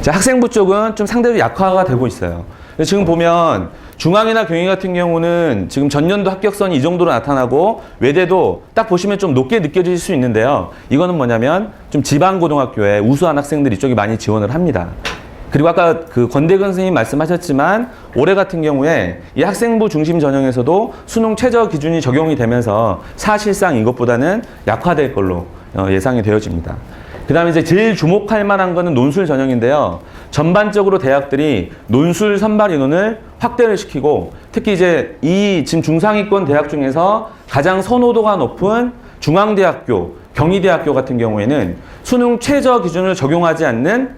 자, 학생부 쪽은 좀 상대로 약화가 되고 있어요. 지금 보면 중앙이나 경희 같은 경우는 지금 전년도 합격선이 이 정도로 나타나고 외대도 딱 보시면 좀 높게 느껴질 수 있는데요. 이거는 뭐냐면 좀 지방고등학교에 우수한 학생들 이쪽이 많이 지원을 합니다. 그리고 아까 그 권대근 선생님 말씀하셨지만 올해 같은 경우에 이 학생부 중심 전형에서도 수능 최저 기준이 적용이 되면서 사실상 이것보다는 약화될 걸로 예상이 되어집니다. 그 다음에 이제 제일 주목할 만한 거는 논술 전형인데요. 전반적으로 대학들이 논술 선발 인원을 확대를 시키고 특히 이제 이 지금 중상위권 대학 중에서 가장 선호도가 높은 중앙대학교, 경희대학교 같은 경우에는 수능 최저 기준을 적용하지 않는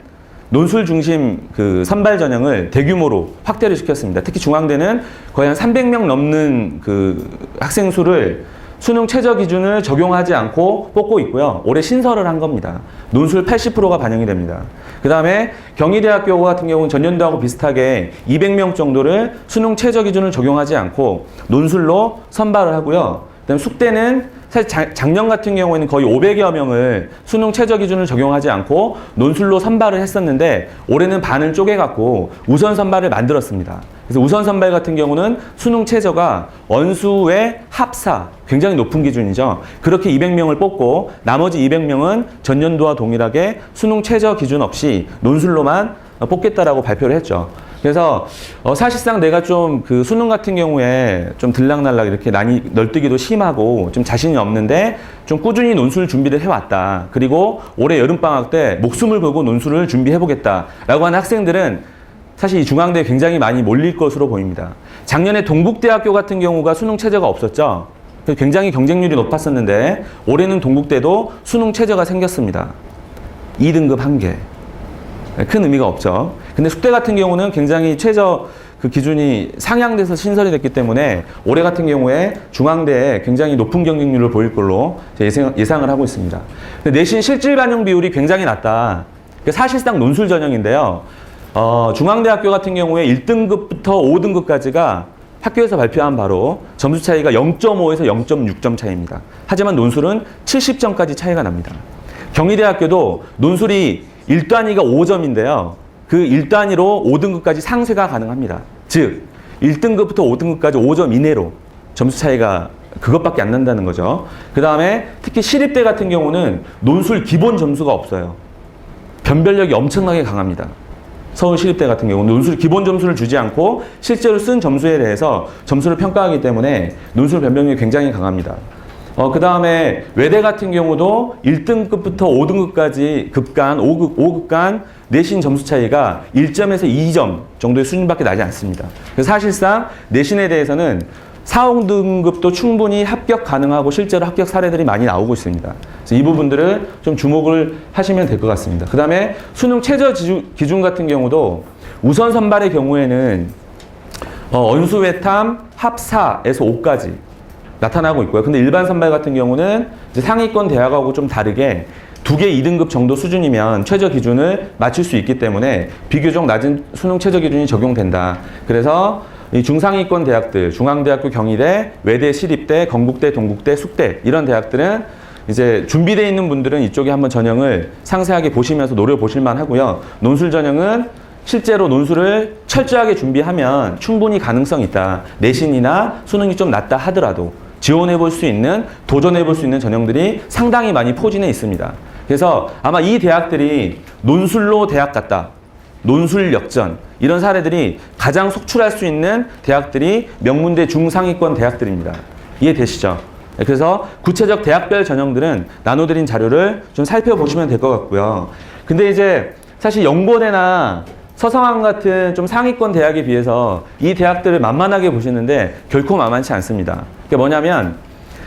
논술 중심 그 선발 전형을 대규모로 확대를 시켰습니다. 특히 중앙대는 거의 한 300명 넘는 그 학생 수를 수능 최저 기준을 적용하지 않고 뽑고 있고요. 올해 신설을 한 겁니다. 논술 80%가 반영이 됩니다. 그 다음에 경희대학교 같은 경우는 전년도하고 비슷하게 200명 정도를 수능 최저 기준을 적용하지 않고 논술로 선발을 하고요. 그 다음에 숙대는 사실 작년 같은 경우에는 거의 500여 명을 수능 최저 기준을 적용하지 않고 논술로 선발을 했었는데 올해는 반을 쪼개갖고 우선 선발을 만들었습니다. 그래서 우선 선발 같은 경우는 수능 최저가 원수의 합사, 굉장히 높은 기준이죠. 그렇게 200명을 뽑고 나머지 200명은 전년도와 동일하게 수능 최저 기준 없이 논술로만 뽑겠다라고 발표를 했죠. 그래서 사실상 내가 좀 그 수능 같은 경우에 좀 들락날락 이렇게 널뛰기도 심하고 좀 자신이 없는데 좀 꾸준히 논술 준비를 해왔다. 그리고 올해 여름방학 때 목숨을 걸고 논술을 준비해보겠다라고 하는 학생들은 사실 이 중앙대에 굉장히 많이 몰릴 것으로 보입니다. 작년에 동국대학교 같은 경우가 수능 최저가 없었죠. 굉장히 경쟁률이 높았었는데 올해는 동국대도 수능 최저가 생겼습니다. 2등급 1개. 큰 의미가 없죠. 근데 숙대 같은 경우는 굉장히 최저 그 기준이 상향돼서 신설이 됐기 때문에 올해 같은 경우에 중앙대에 굉장히 높은 경쟁률을 보일 걸로 예상을 하고 있습니다. 근데 내신 실질 반영 비율이 굉장히 낮다. 사실상 논술 전형인데요. 중앙대학교 같은 경우에 1등급부터 5등급까지가 학교에서 발표한 바로 점수 차이가 0.5에서 0.6점 차이입니다. 하지만 논술은 70점까지 차이가 납니다. 경희대학교도 논술이 1단위가 5점인데요. 그 1단위로 5등급까지 상쇄가 가능합니다. 즉 1등급부터 5등급까지 5점 이내로 점수 차이가 그것밖에 안 난다는 거죠. 그 다음에 특히 시립대 같은 경우는 논술 기본 점수가 없어요. 변별력이 엄청나게 강합니다. 서울시립대 같은 경우는 논술 기본 점수를 주지 않고 실제로 쓴 점수에 대해서 점수를 평가하기 때문에 논술 변별력이 굉장히 강합니다. 그 다음에 외대 같은 경우도 1등급부터 5등급까지 급간, 5급간 내신 점수 차이가 1점에서 2점 정도의 수준밖에 나지 않습니다. 그래서 사실상 내신에 대해서는 4, 5등급도 충분히 합격 가능하고 실제로 합격 사례들이 많이 나오고 있습니다. 그래서 이 부분들을 좀 주목을 하시면 될 것 같습니다. 그 다음에 수능 최저 기준 같은 경우도 우선 선발의 경우에는 언수외탐 합사에서 5까지 나타나고 있고요. 근데 일반 선발 같은 경우는 이제 상위권 대학하고 좀 다르게 2개 2등급 정도 수준이면 최저 기준을 맞출 수 있기 때문에 비교적 낮은 수능 최저 기준이 적용된다. 그래서 이 중상위권 대학들, 중앙대학교, 경희대, 외대, 시립대, 건국대, 동국대, 숙대 이런 대학들은 이제 준비되어 있는 분들은 이쪽에 한번 전형을 상세하게 보시면서 노려보실 만하고요. 논술 전형은 실제로 논술을 철저하게 준비하면 충분히 가능성이 있다. 내신이나 수능이 좀 낮다 하더라도 지원해 볼 수 있는, 도전해 볼 수 있는 전형들이 상당히 많이 포진해 있습니다. 그래서 아마 이 대학들이 논술로 대학 갔다, 논술 역전 이런 사례들이 가장 속출할 수 있는 대학들이 명문대 중상위권 대학들입니다. 이해되시죠? 그래서 구체적 대학별 전형들은 나눠드린 자료를 좀 살펴보시면 될 것 같고요. 근데 이제 사실 연고대나 서성한 같은 좀 상위권 대학에 비해서 이 대학들을 만만하게 보시는데 결코 만만치 않습니다. 그게 뭐냐면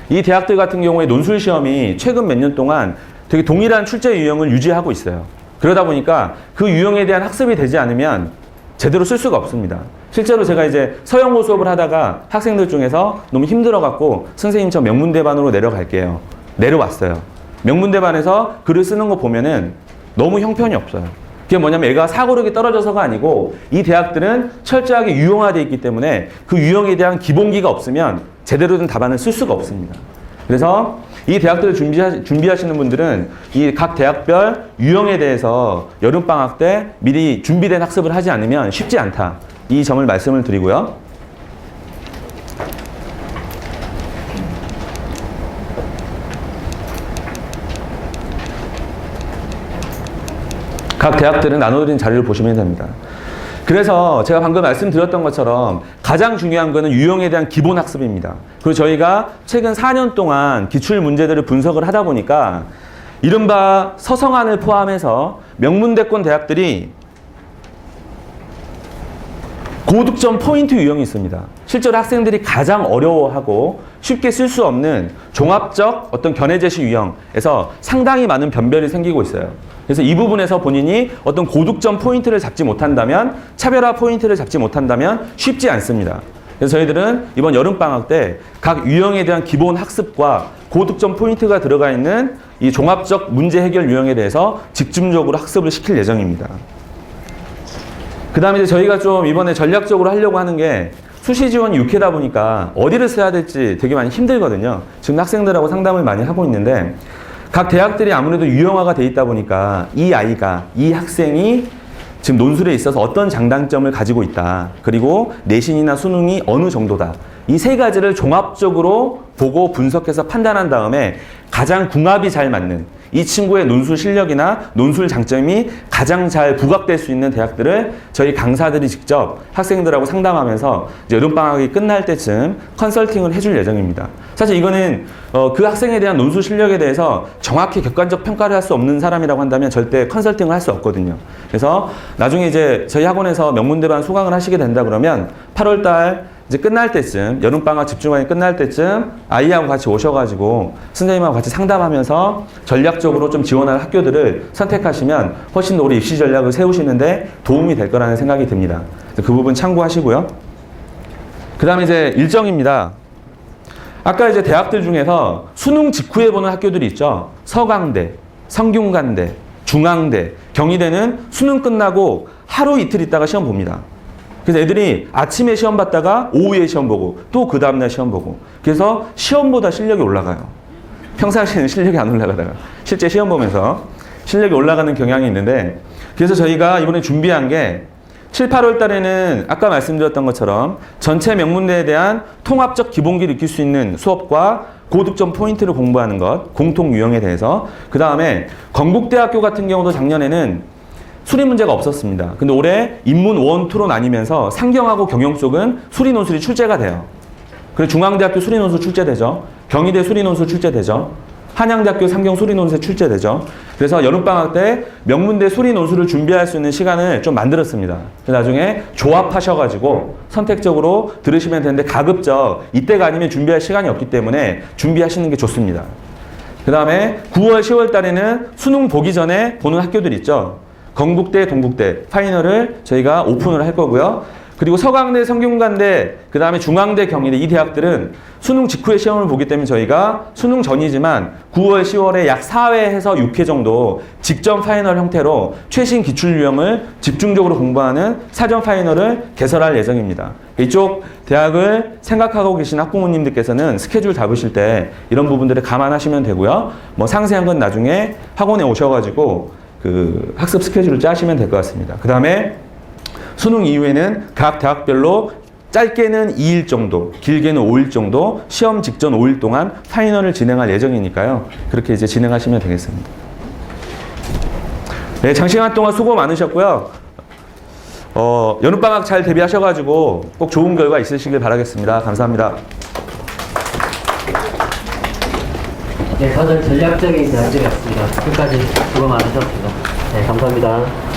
이 대학들 같은 경우에 논술 시험이 최근 몇 년 동안 되게 동일한 출제 유형을 유지하고 있어요. 그러다 보니까 그 유형에 대한 학습이 되지 않으면 제대로 쓸 수가 없습니다. 실제로 제가 이제 서영호 수업을 하다가 학생들 중에서 너무 힘들어갖고 선생님 저 명문대반으로 내려갈게요. 내려왔어요. 명문대반에서 글을 쓰는 거 보면은 너무 형편이 없어요. 그게 뭐냐면 애가 사고력이 떨어져서가 아니고 이 대학들은 철저하게 유형화되어 있기 때문에 그 유형에 대한 기본기가 없으면 제대로 된 답안을 쓸 수가 없습니다. 그래서 이 대학들을 준비하시는 분들은 이 각 대학별 유형에 대해서 여름방학 때 미리 준비된 학습을 하지 않으면 쉽지 않다. 이 점을 말씀을 드리고요. 각 대학들은 나눠드린 자료를 보시면 됩니다. 그래서 제가 방금 말씀드렸던 것처럼 가장 중요한 것은 유형에 대한 기본 학습입니다. 그리고 저희가 최근 4년 동안 기출 문제들을 분석을 하다 보니까 이른바 서성안을 포함해서 명문대권 대학들이 고득점 포인트 유형이 있습니다. 실제로 학생들이 가장 어려워하고 쉽게 쓸 수 없는 종합적 어떤 견해 제시 유형에서 상당히 많은 변별이 생기고 있어요. 그래서 이 부분에서 본인이 어떤 고득점 포인트를 잡지 못한다면, 차별화 포인트를 잡지 못한다면 쉽지 않습니다. 그래서 저희들은 이번 여름방학 때 각 유형에 대한 기본 학습과 고득점 포인트가 들어가 있는 이 종합적 문제 해결 유형에 대해서 집중적으로 학습을 시킬 예정입니다. 그 다음에 이제 저희가 좀 이번에 전략적으로 하려고 하는 게 수시 지원이 6회다 보니까 어디를 써야 될지 되게 많이 힘들거든요. 지금 학생들하고 상담을 많이 하고 있는데 각 대학들이 아무래도 유형화가 돼 있다 보니까 이 아이가, 이 학생이 지금 논술에 있어서 어떤 장단점을 가지고 있다. 그리고 내신이나 수능이 어느 정도다. 이 세 가지를 종합적으로 보고 분석해서 판단한 다음에 가장 궁합이 잘 맞는 이 친구의 논술 실력이나 논술 장점이 가장 잘 부각될 수 있는 대학들을 저희 강사들이 직접 학생들하고 상담하면서 이제 여름방학이 끝날 때쯤 컨설팅을 해줄 예정입니다. 사실 이거는 그 학생에 대한 논술 실력에 대해서 정확히 객관적 평가를 할 수 없는 사람이라고 한다면 절대 컨설팅을 할 수 없거든요. 그래서 나중에 이제 저희 학원에서 명문대반 수강을 하시게 된다 그러면 8월달 이제 끝날 때쯤, 여름방학 집중반이 끝날 때쯤 아이하고 같이 오셔가지고 선생님하고 같이 상담하면서 전략적으로 좀 지원할 학교들을 선택하시면 훨씬 더 우리 입시 전략을 세우시는데 도움이 될 거라는 생각이 듭니다. 그 부분 참고하시고요. 그 다음에 이제 일정입니다. 아까 이제 대학들 중에서 수능 직후에 보는 학교들이 있죠. 서강대, 성균관대, 중앙대, 경희대는 수능 끝나고 하루 이틀 있다가 시험 봅니다. 그래서 애들이 아침에 시험 봤다가 오후에 시험 보고 또 그 다음날 시험 보고 그래서 시험보다 실력이 올라가요. 평상시에는 실력이 안 올라가다가 실제 시험 보면서 실력이 올라가는 경향이 있는데 그래서 저희가 이번에 준비한 게 7, 8월 달에는 아까 말씀드렸던 것처럼 전체 명문대에 대한 통합적 기본기를 익힐 수 있는 수업과 고득점 포인트를 공부하는 것, 공통 유형에 대해서 그 다음에 건국대학교 같은 경우도 작년에는 수리 문제가 없었습니다. 근데 올해 인문 1, 2로 나뉘면서 상경하고 경영 쪽은 수리 논술이 출제가 돼요. 그리고 중앙대학교 수리 논술 출제되죠. 경희대 수리 논술 출제되죠. 한양대학교 상경 수리 논술 출제되죠. 그래서 여름방학 때 명문대 수리 논술을 준비할 수 있는 시간을 좀 만들었습니다. 나중에 조합하셔가지고 선택적으로 들으시면 되는데 가급적 이때가 아니면 준비할 시간이 없기 때문에 준비하시는 게 좋습니다. 그 다음에 9월, 10월 달에는 수능 보기 전에 보는 학교들 있죠. 건국대, 동국대 파이널을 저희가 오픈을 할 거고요. 그리고 서강대, 성균관대, 그 다음에 중앙대, 경희대 이 대학들은 수능 직후에 시험을 보기 때문에 저희가 수능 전이지만 9월, 10월에 약 4회에서 6회 정도 직전 파이널 형태로 최신 기출 유형을 집중적으로 공부하는 사전 파이널을 개설할 예정입니다. 이쪽 대학을 생각하고 계신 학부모님들께서는 스케줄 잡으실 때 이런 부분들을 감안하시면 되고요. 뭐 상세한 건 나중에 학원에 오셔가지고 그 학습 스케줄을 짜시면 될 것 같습니다. 그 다음에 수능 이후에는 각 대학별로 짧게는 2일 정도, 길게는 5일 정도 시험 직전 5일 동안 파이널을 진행할 예정이니까요. 그렇게 이제 진행하시면 되겠습니다. 네, 장시간 동안 수고 많으셨고요. 여름방학 잘 대비하셔가지고 꼭 좋은 결과 있으시길 바라겠습니다. 감사합니다. 네, 다들 전략적인 대안들이었습니다. 끝까지 수고 많으셨습니다. 네, 감사합니다.